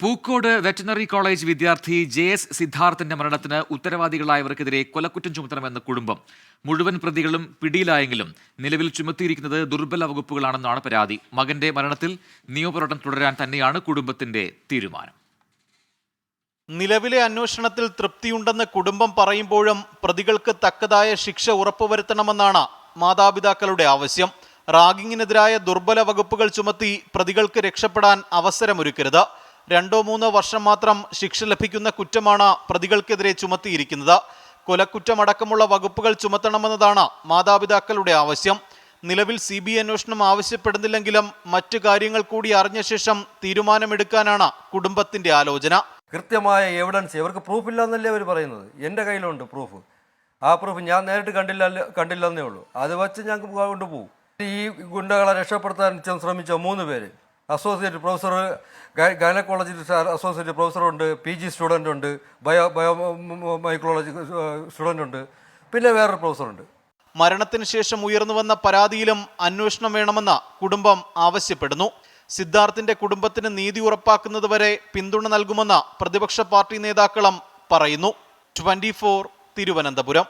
Pookode veterinary college വിദ്യാർത്ഥി JS സിദ്ധാർത്ഥിന്റെ മരണത്തിന് ഉത്തരവാദികളായവർക്കെതിരെ കൊലക്കുറ്റം ചുമത്തണമെന്ന് കുടുംബം. മുഴുവൻ പ്രതികളും പിടിയിലായെങ്കിലും നിലവിൽ ചുമത്തിയിരിക്കുന്നത് ദുർബല വകുപ്പുകളാണെന്നാണ് പരാതി. മകന്റെ മരണത്തിൽ നിയമപോരാട്ടം തുടരാൻ തന്നെയാണ് കുടുംബത്തിന്റെ തീരുമാനം. നിലവിലെ അന്വേഷണത്തിൽ തൃപ്തിയുണ്ടെന്ന് കുടുംബം പറയുമ്പോഴും പ്രതികൾക്ക് തക്കതായ ശിക്ഷ ഉറപ്പുവരുത്തണമെന്നാണ് മാതാപിതാക്കളുടെ ആവശ്യം. റാഗിങ്ങിനെതിരായ ദുർബല വകുപ്പുകൾ ചുമത്തി പ്രതികൾക്ക് രക്ഷപ്പെടാൻ അവസരമൊരുക്കരുത്. 2-3 വർഷം മാത്രം ശിക്ഷ ലഭിക്കുന്ന കുറ്റമാണ് പ്രതികൾക്കെതിരെ ചുമത്തിയിരിക്കുന്നത്. കൊലക്കുറ്റമടക്കമുള്ള വകുപ്പുകൾ ചുമത്തണമെന്നതാണ് മാതാപിതാക്കളുടെ ആവശ്യം. നിലവിൽ CBI അന്വേഷണം ആവശ്യപ്പെടുന്നില്ലെങ്കിലും മറ്റു കാര്യങ്ങൾ കൂടി അറിഞ്ഞ ശേഷം തീരുമാനമെടുക്കാനാണ് കുടുംബത്തിന്റെ ആലോചന. കൃത്യമായ എവിഡൻസ്, ഇവർക്ക് പ്രൂഫ് ഇല്ലെന്നല്ലേ അവർ പറയുന്നത്. എൻ്റെ കയ്യിലുണ്ട് പ്രൂഫ്. ആ പ്രൂഫ് ഞാൻ നേരിട്ട് കണ്ടില്ലെന്നേ ഉള്ളൂ. അത് വെച്ച് ഞങ്ങൾക്ക് കൊണ്ടുപോകും. ഈ ഗുണ്ടകളെ രക്ഷപ്പെടുത്താൻ ശ്രമിച്ച 3 പേര്, അസോസിയേറ്റ് പ്രൊഫസർ, ഗൈനക്കോളജിസ്റ്റ് അസോസിയേറ്റ് പ്രൊഫസറുണ്ട്, PG സ്റ്റുഡൻ്റ് ഉണ്ട്, ബയോമൈക്രോളജി സ്റ്റുഡൻ്റ് ഉണ്ട്, പിന്നെ വേറൊരു പ്രൊഫസറുണ്ട്. മരണത്തിന് ശേഷം ഉയർന്നുവന്ന പരാതിയിലും അന്വേഷണം വേണമെന്ന് കുടുംബം ആവശ്യപ്പെടുന്നു. സിദ്ധാർത്ഥിന്റെ കുടുംബത്തിന് നീതി ഉറപ്പാക്കുന്നതുവരെ പിന്തുണ നൽകുമെന്ന് പ്രതിപക്ഷ പാർട്ടി നേതാക്കളും പറയുന്നു. 24 തിരുവനന്തപുരം.